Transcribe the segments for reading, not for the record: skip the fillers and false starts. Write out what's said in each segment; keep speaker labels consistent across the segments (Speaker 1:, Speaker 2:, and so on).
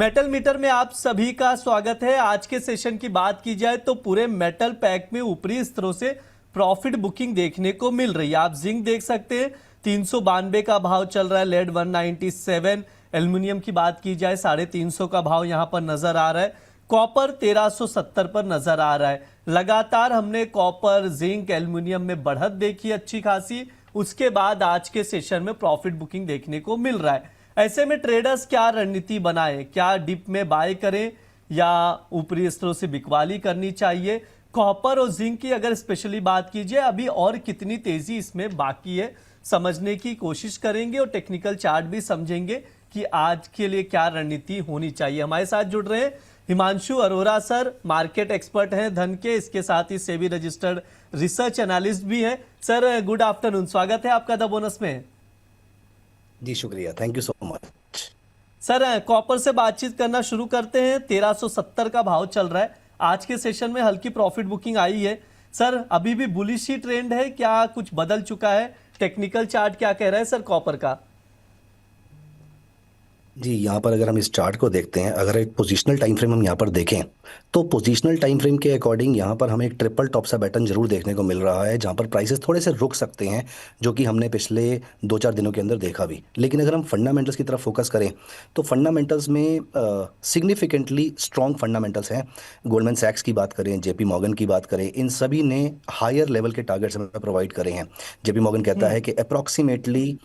Speaker 1: Metal metre में आप सभी का स्वागत है। आज के सेशन की बात की जाए तो पूरे मेटल पैक में ऊपरी स्तरों से प्रॉफिट बुकिंग देखने को मिल रही है। आप जिंक देख सकते हैं 392 का भाव चल रहा है, लेड 197, एल्युमिनियम की बात की जाए 350 का भाव यहां पर नजर आ रहा है, कॉपर 1370 पर नजर आ रहा है। लगातार हमने कॉपर, जिंक, एल्युमिनियम में बढ़त देखी अच्छी खासी, उसके बाद आज के सेशन में प्रॉफिट बुकिंग देखने को मिल रहा है। ऐसे में ट्रेडर्स क्या रणनीति बनाए, क्या डिप में बाय करें या ऊपरी स्तरों से बिकवाली करनी चाहिए? कॉपर और जिंक की अगर स्पेशली बात कीजिए अभी और कितनी तेजी इसमें बाकी है, समझने की कोशिश करेंगे और टेक्निकल चार्ट भी समझेंगे कि आज के लिए क्या रणनीति होनी चाहिए। हमारे साथ जुड़ रहे हैं Himanshu Arora sir, market expert हैं धन के, इसके साथ ही सेबी रजिस्टर्ड रिसर्च एनालिस्ट भी हैं। सर गुड आफ्टरनून, स्वागत है आपका द बोनस में।
Speaker 2: जी शुक्रिया, thank you so much.
Speaker 1: Sir copper से बातचीत करना शुरू करते हैं। 1370 का भाव चल रहा है, आज के सेशन में हल्की प्रॉफिट बुकिंग आई है। सर अभी भी बुलिश ही ट्रेंड है, क्या कुछ बदल चुका है? टेक्निकल चार्ट क्या कह रहा है सर कॉपर का?
Speaker 2: जी, यहाँ पर अगर हम इस चार्ट को देखते हैं, अगर एक पोजीशनल टाइम फ्रेम हम यहाँ पर देखें तो पोजीशनल टाइम फ्रेम के अकॉर्डिंग यहाँ पर हमें एक ट्रिपल टॉप सा पैटर्न जरूर देखने को मिल रहा है, जहाँ पर प्राइसेस थोड़े से रुक सकते हैं, जो कि हमने पिछले 2-4 दिनों के अंदर देखा भी। लेकिन अगर हम फंडामेंटल्स की तरफ फोकस करें तो फंडामेंटल्स में सिग्निफिकेंटली स्ट्रॉन्ग फंडामेंटल्स हैं। गोल्डमैन सैक्स की बात करें, जेपी मॉर्गन की बात करें, इन सभी ने हायर लेवल के टारगेट्स हमें प्रोवाइड करे हैं। जेपी मॉर्गन कहता है कि अप्रॉक्सीमेटली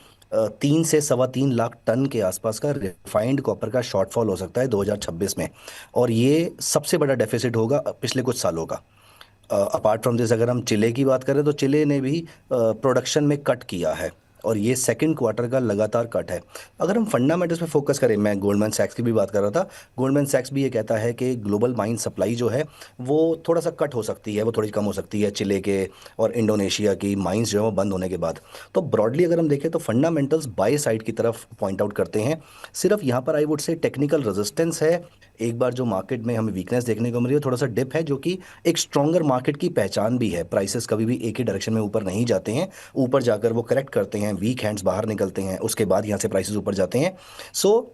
Speaker 2: 3 से 3.25 लाख टन के आसपास का रिफाइंड कॉपर का शॉर्टफॉल हो सकता है 2026 में, और ये सबसे बड़ा डेफिसिट होगा पिछले कुछ सालों का। अपार्ट फ्रॉम दिस, अगर हम चिले की बात करें तो चिले ने भी प्रोडक्शन में कट किया है और ये सेकंड क्वार्टर का लगातार कट है। अगर हम फंडामेंटल्स पे फोकस करें, मैं गोल्डमैन सैक्स की भी बात कर रहा था, गोल्डमैन सैक्स भी ये कहता है कि ग्लोबल माइन सप्लाई जो है वो थोड़ा सा कट हो सकती है, वो थोड़ी कम हो सकती है चिले के और इंडोनेशिया की माइंस जो है वो बंद होने के बाद। तो ब्रॉडली अगर हम देखें तो फंडामेंटल्स बाय साइड की तरफ पॉइंट आउट करते हैं। सिर्फ यहाँ पर I would say technical resistance है, एक बार जो मार्केट में हमें वीकनेस देखने को मिल रही है, थोड़ा सा डिप है, जो कि एक स्ट्रॉन्गर मार्केट की पहचान भी है। प्राइसेस कभी भी एक ही डायरेक्शन में ऊपर नहीं जाते हैं, ऊपर जाकर वो करेक्ट करते हैं, वीक हैंड्स बाहर निकलते हैं, उसके बाद यहाँ से प्राइसेस ऊपर जाते हैं। सो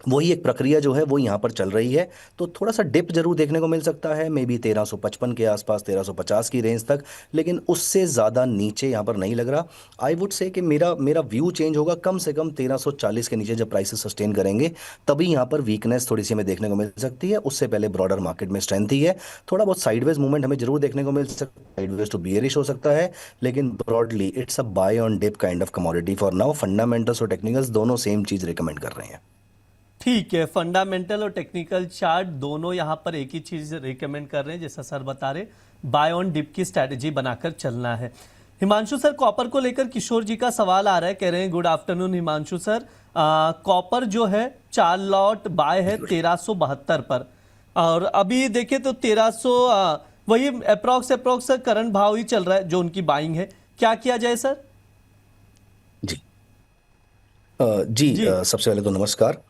Speaker 2: वही एक प्रक्रिया जो है वो यहाँ पर चल रही है। तो थोड़ा सा डिप जरूर देखने को मिल सकता है, मे बी 1355 के आसपास, 1350 की रेंज तक, लेकिन उससे ज़्यादा नीचे यहाँ पर नहीं लग रहा। आई वुड से कि मेरा मेरा व्यू चेंज होगा कम से कम 1340 के नीचे जब प्राइसेस सस्टेन करेंगे, तभी यहाँ पर वीकनेस थोड़ी सी हमें देखने को मिल सकती है। उससे पहले ब्रॉडर मार्केट में स्ट्रेंथ ही है, थोड़ा बहुत साइडवेज मूवमेंट हमें जरूर देखने को मिल सकता है, साइडवेज टू बियरिश हो सकता है, लेकिन broadly it's a buy on dip kind of commodity for now. Fundamentals और टेक्निकल्स दोनों सेम चीज़ रिकमेंड कर रहे हैं।
Speaker 1: ठीक है, फंडामेंटल और टेक्निकल चार्ट दोनों यहां पर एक ही चीज रिकमेंड कर रहे हैं, जैसा सर बता रहे, बाय ऑन डिप की स्ट्रैटेजी बनाकर चलना है। हिमांशु सर, कॉपर को लेकर किशोर जी का सवाल आ रहा है, कह रहे हैं good afternoon Himanshu sir, copper जो है 4 लॉट बाय है 1372 पर, और अभी देखे तो 1300 वही अप्रोक्स करंट भाव ही चल रहा है जो उनकी बाइंग है। क्या किया जाए सर?
Speaker 2: जी जी,
Speaker 1: जी
Speaker 2: सबसे पहले तो नमस्कार।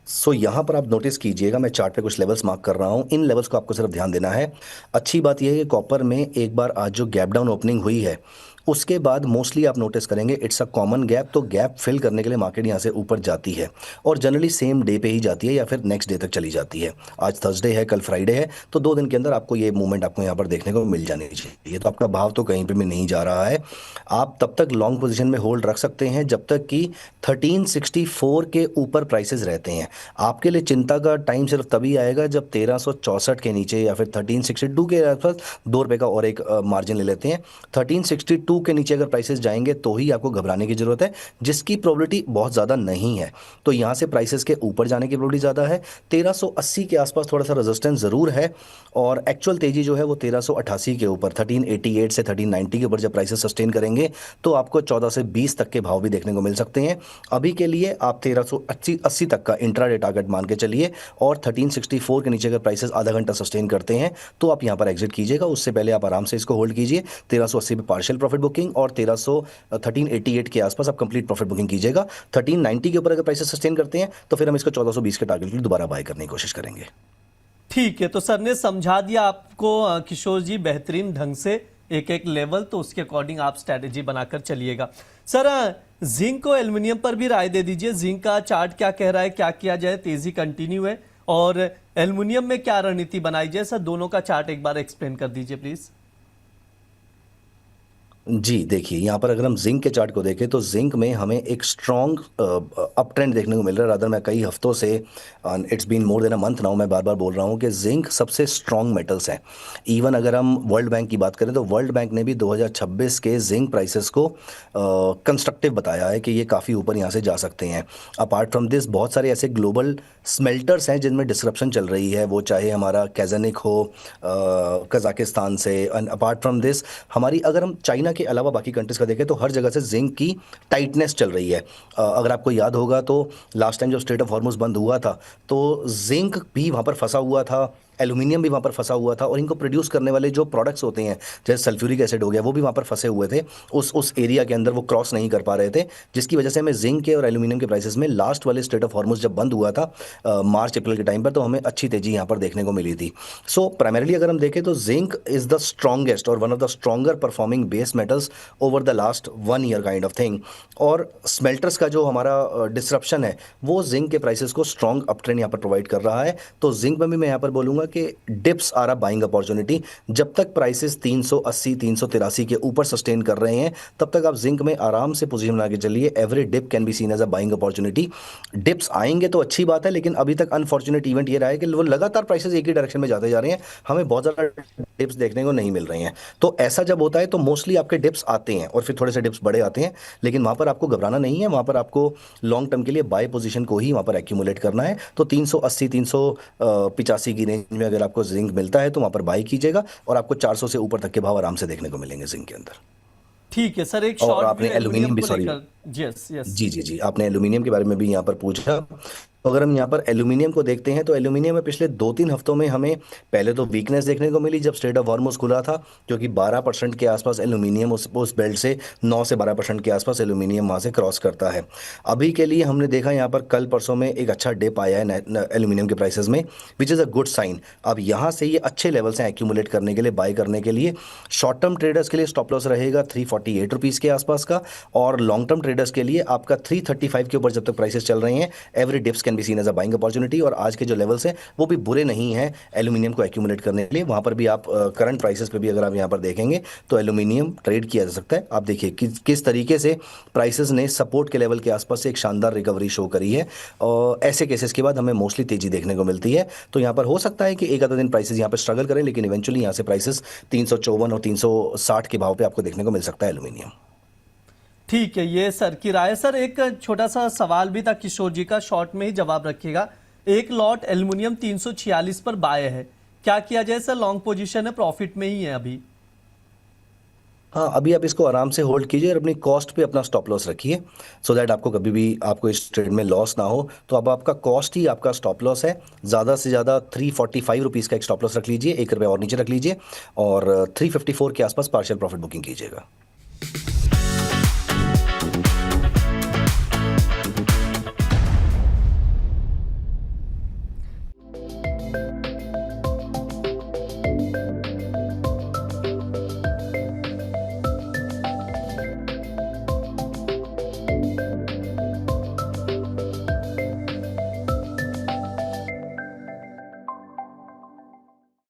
Speaker 2: सो यहाँ पर आप नोटिस कीजिएगा, मैं चार्ट पे कुछ लेवल्स मार्क कर रहा हूँ, इन लेवल्स को आपको सिर्फ ध्यान देना है। अच्छी बात यह है कि कॉपर में एक बार आज जो गैप डाउन ओपनिंग हुई है, उसके बाद मोस्टली आप नोटिस करेंगे इट्स अ कॉमन गैप, तो गैप फिल करने के लिए मार्केट यहाँ से ऊपर जाती है और जनरली सेम डे पे ही जाती है या फिर नेक्स्ट डे तक चली जाती है। आज थर्सडे है, कल फ्राइडे है, तो 2 दिन के अंदर आपको ये मूवमेंट आपको यहाँ पर देखने को मिल जानी चाहिए। तो आपका भाव तो कहीं पर भी नहीं जा रहा है, आप तब तक लॉन्ग पोजिशन में होल्ड रख सकते हैं जब तक कि 1364 के ऊपर प्राइसेस रहते हैं। आपके लिए चिंता का टाइम सिर्फ तभी आएगा जब 1364 के नीचे या फिर 1362 के आसपास ₹2 का और एक मार्जिन ले लेते हैं। 1362 के नीचे अगर प्राइसेस जाएंगे तो ही आपको घबराने की जरूरत है, जिसकी प्रोबेबिलिटी बहुत ज़्यादा नहीं है। तो यहाँ से प्राइसेस के ऊपर जाने की प्रोबेबिलिटी ज़्यादा है। 1380 के आसपास थोड़ा सा रेजिस्टेंस ज़रूर है, और एक्चुअल तेजी जो है वो 1388 के ऊपर, 1388 से 1390 के ऊपर जब प्राइसेस सस्टेन करेंगे तो आपको 14 से 20 तक के भाव भी देखने को मिल सकते हैं। अभी के लिए आप 1380 तक का इंट्राडे टारगेट मान के चलिए, और 1364 के नीचे अगर प्राइसेस आधा घंटा सस्टेन करते हैं तो आप यहाँ पर एग्जिट कीजिएगा। उससे पहले आप आराम से इसको होल्ड कीजिए। 1380 पे पार्शियल प्रॉफिट बुकिंग और 1388 के आसपास आप कंप्लीट प्रॉफिट बुकिंग कीजिएगा। 1390 के ऊपर अगर प्राइसेस सस्टेन करते हैं तो फिर हम इसको 1420 के टारगेट के लिए दोबारा बाय करने की कोशिश करेंगे।
Speaker 1: ठीक है, तो सर ने समझा दिया आपको किशोर जी बेहतरीन ढंग से एक एक लेवल, तो उसके अकॉर्डिंग आप स्ट्रैटेजी बनाकर चलिएगा। सर जिंक और एल्युमिनियम पर भी राय दे दीजिए। जिंक का चार्ट क्या कह रहा है, क्या किया जाए, तेजी कंटिन्यू है, और एल्युमिनियम में क्या रणनीति बनाई जाए? सर दोनों का चार्ट एक बार एक्सप्लेन कर दीजिए प्लीज।
Speaker 2: जी देखिए, यहाँ पर अगर हम जिंक के चार्ट को देखें तो जिंक में हमें एक स्ट्रॉन्ग अप ट्रेंड देखने को मिल रहा है। रादर मैं कई हफ्तों से, it's been more than a month now, मैं बार बार बोल रहा हूँ कि जिंक सबसे स्ट्रॉन्ग मेटल्स है। इवन अगर हम वर्ल्ड बैंक की बात करें तो वर्ल्ड बैंक ने भी 2026 के जिंक प्राइसेस को कंस्ट्रक्टिव बताया है कि ये काफ़ी ऊपर यहाँ से जा सकते हैं। अपार्ट फ्रॉम दिस बहुत सारे ऐसे ग्लोबल स्मेल्टर्स हैं जिनमें डिसरप्शन चल रही है, वो चाहे हमारा कैज़निक हो कजाकिस्तान से। एंड अपार्ट फ्रॉम दिस हमारी, अगर हम चाइना के अलावा बाकी कंट्रीज का देखें तो हर जगह से जिंक की टाइटनेस चल रही है। अगर आपको याद होगा तो लास्ट टाइम जब स्ट्रेट ऑफ हॉर्मुज बंद हुआ था तो जिंक भी वहाँ पर फंसा हुआ था, एल्यूमिनियम भी वहाँ पर फंसा हुआ था, और इनको प्रोड्यूस करने वाले जो प्रोडक्ट्स होते हैं जैसे सल्फ्यूरिक एसिड हो गया, वो भी वहाँ पर फंसे हुए थे। उस एरिया के अंदर वो क्रॉस नहीं कर पा रहे थे, जिसकी वजह से हमें जिंक के और एल्यूमिनियम के प्राइसेस में लास्ट वाले स्ट्रेट ऑफ हॉर्मुज जब बंद हुआ था मार्च अप्रैल के टाइम पर, तो हमें अच्छी तेजी यहाँ पर देखने को मिली थी। सो प्राइमरली अगर हम देखें तो जिंक इज द स्ट्रॉन्गेस्ट और one of the stronger performing base metals over the last 1 year kind of thing. और स्मेल्टर्स का जो हमारा डिसरप्शन है वो जिंक के प्राइसेस को स्ट्रॉन्ग अप ट्रेंड यहाँ पर प्रोवाइड कर रहा है। तो जिंक में भी मैं यहाँ पर बोलूँगा कि dips are a buying opportunity. जब तक प्राइसेस 380 383 के ऊपर सस्टेन कर रहे हैं तब तक आप जिंक में आराम से पोजीशन बना के चलिए। Every dip can be seen as a buying opportunity. Dips आएंगे तो अच्छी बात है, लेकिन अभी तक अनफॉर्चुनेट इवेंट ये रहा है कि वो लगातार प्राइसेस एक ही डायरेक्शन में जाते जा रहे हैं, हमें बहुत ज़्यादा डिप्स देखने को नहीं मिल रहे हैं। तो ऐसा जब होता है तो मोस्टली आपके डिप्स आते हैं और फिर थोड़े से डिप्स बड़े आते हैं, लेकिन वहाँ पर आपको घबराना नहीं है। वहाँ पर आपको लॉन्ग टर्म के लिए बाय पोजीशन को ही वहाँ पर एक्यूमुलेट करना है। तो 380 385 की रेंज में अगर आपको जिंक मिलता है तो वहाँ पर बाय कीजिएगा, और आपको 400 से ऊपर तक के भाव आराम से देखने को मिलेंगे जिंक के अंदर।
Speaker 1: ठीक है सर, एक
Speaker 2: और
Speaker 1: शॉर्ट व्यू
Speaker 2: आपने
Speaker 1: एल्युमिनियम
Speaker 2: एल्यूमिनियम भी,
Speaker 1: को
Speaker 2: सॉरी,
Speaker 1: लेकर। Yes yes.
Speaker 2: जी जी जी, आपने एल्यूमिनियम के बारे में भी यहाँ पर पूछा। तो अगर हम यहाँ पर एल्यूमिनियम को देखते हैं तो एल्यूमिनियम में पिछले 2-3 हफ्तों में हमें पहले तो वीकनेस देखने को मिली जब स्ट्रेट ऑफ हॉर्मुज खुला था, क्योंकि 12% के आसपास एल्यूमिनियम उस बेल्ट से 9 से 12% के आसपास एल्यूमिनियम वहाँ से क्रॉस करता है। अभी के लिए हमने देखा यहाँ पर कल परसों में एक अच्छा डिप आया है एल्यूमिनियम के प्राइसेस में, which is a good sign. अब यहाँ से ये अच्छे लेवल्स हैं एक्यूमुलेट करने के लिए, बाय करने के लिए। शॉर्ट टर्म ट्रेडर्स के लिए स्टॉप लॉस रहेगा 348 रुपीज़ के आसपास का, और लॉन्ग टर्म ट्रेडर्स के लिए आपका 335 के ऊपर जब तक प्राइसेस चल रहे हैं, every dips can be seen as a buying opportunity. और आज के जो लेवल्स हैं वो भी बुरे नहीं हैं एल्यूमिनियम को एक्यूमुलेट करने के लिए। वहाँ पर भी आप करंट प्राइसेस पे भी अगर आप यहाँ पर देखेंगे तो एल्यूमिनियम ट्रेड किया जा सकता है। आप देखिए किस तरीके से प्राइसेस ने सपोर्ट के लेवल के आसपास से एक शानदार रिकवरी शो करी है, और ऐसे केसेस के बाद हमें मोस्टली तेजी देखने को मिलती है। तो यहाँ पर हो सकता है कि एक आधा दिन प्राइसेस यहाँ पर स्ट्रगल करें, लेकिन इवेंचुअली यहाँ से प्राइसेस 354 और 360 के भाव पे आपको देखने को मिल सकता है एल्यूमिनियम।
Speaker 1: ठीक है, ये सर की राय। सर एक छोटा सा सवाल भी था किशोर जी का, शॉर्ट में ही जवाब रखिएगा। एक लॉट एल्युमिनियम 346 पर बाय है, क्या किया जाए सर? लॉन्ग पोजीशन है, प्रॉफिट में ही है अभी।
Speaker 2: हाँ, अभी आप इसको आराम से होल्ड कीजिए और अपनी कॉस्ट पे अपना स्टॉप लॉस रखिए, सो दैट आपको कभी भी आपको इस ट्रेड में लॉस ना हो। तो अब आपका कॉस्ट ही आपका स्टॉप लॉस है। ज़्यादा से ज़्यादा 345 रुपीज़ का एक स्टॉप लॉस रख लीजिए, 1 रुपये और नीचे रख लीजिए, और 354 के आसपास पार्शियल प्रॉफिट बुकिंग कीजिएगा।